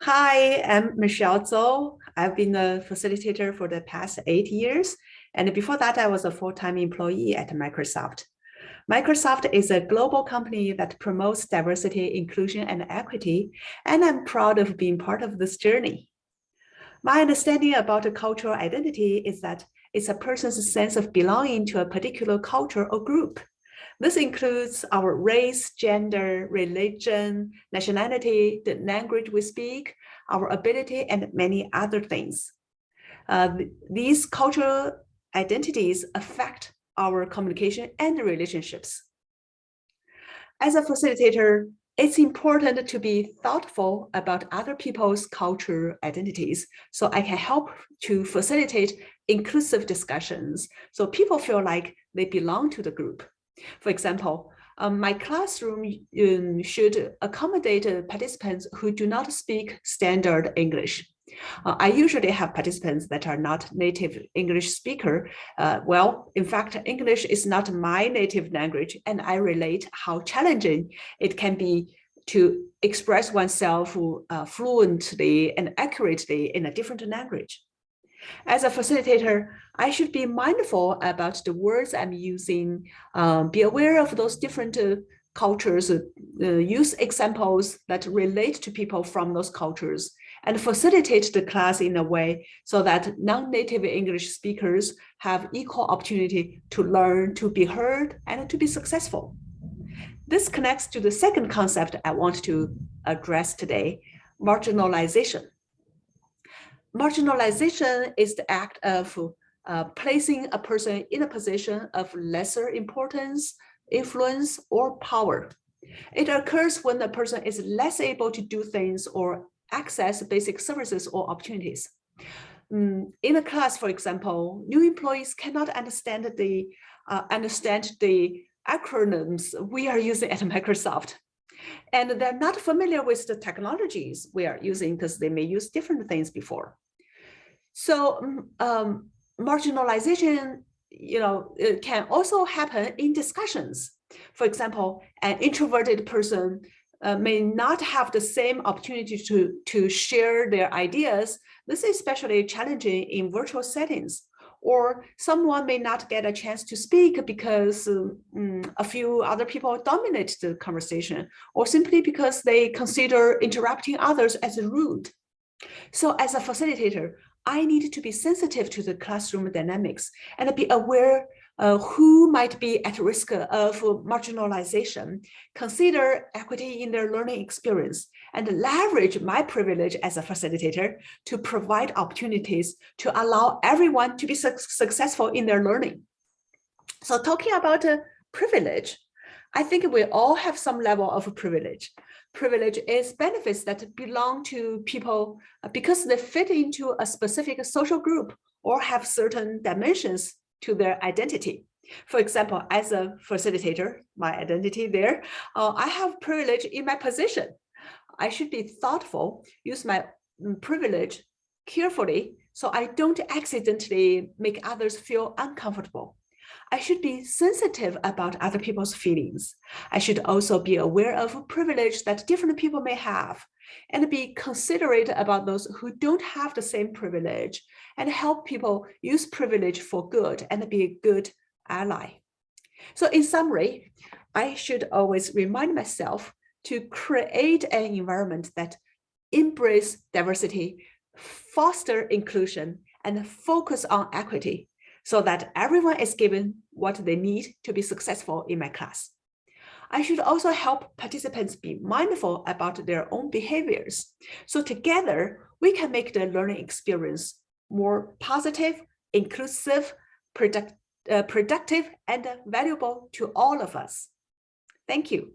Hi, I'm Michelle Zou. I've been a facilitator for the past 8 years. And before that, I was a full-time employee at Microsoft. Microsoft is a global company that promotes diversity, inclusion, and equity. And I'm proud of being part of this journey. My understanding about a cultural identity is that it's a person's sense of belonging to a particular culture or group. This includes our race, gender, religion, nationality, the language we speak, our ability, and many other things. These cultural identities affect our communication and relationships. As a facilitator, it's important to be thoughtful about other people's cultural identities so I can help to facilitate inclusive discussions so people feel like they belong to the group. For example, my classroom should accommodate participants who do not speak standard English. I usually have participants that are not native English speaker. In fact, English is not my native language, and I relate how challenging it can be to express oneself fluently and accurately in a different language. As a facilitator, I should be mindful about the words I'm using, be aware of those different cultures, use examples that relate to people from those cultures, and facilitate the class in a way so that non-native English speakers have equal opportunity to learn, to be heard, and to be successful. This connects to the second concept I want to address today, marginalization. Marginalization is the act of placing a person in a position of lesser importance, influence, or power. It occurs when the person is less able to do things or access basic services or opportunities. In a class, for example, new employees cannot understand the acronyms we are using at Microsoft. And they're not familiar with the technologies we are using because they may use different things before. So marginalization, it can also happen in discussions. For example, an introverted person may not have the same opportunity to share their ideas. This is especially challenging in virtual settings. Or someone may not get a chance to speak because a few other people dominate the conversation, or simply because they consider interrupting others as rude. So as a facilitator, I need to be sensitive to the classroom dynamics and be aware who might be at risk of marginalization, consider equity in their learning experience, and leverage my privilege as a facilitator to provide opportunities to allow everyone to be successful in their learning. So talking about privilege, I think we all have some level of privilege. Privilege is benefits that belong to people because they fit into a specific social group or have certain dimensions to their identity. For example, as a facilitator, my identity there, I have privilege in my position. I should be thoughtful, use my privilege carefully so I don't accidentally make others feel uncomfortable. I should be sensitive about other people's feelings. I should also be aware of privilege that different people may have and be considerate about those who don't have the same privilege and help people use privilege for good and be a good ally. So in summary, I should always remind myself to create an environment that embraces diversity, foster inclusion, and focus on equity, so that everyone is given what they need to be successful in my class. I should also help participants be mindful about their own behaviors. So together, we can make the learning experience more positive, inclusive, productive, and valuable to all of us. Thank you.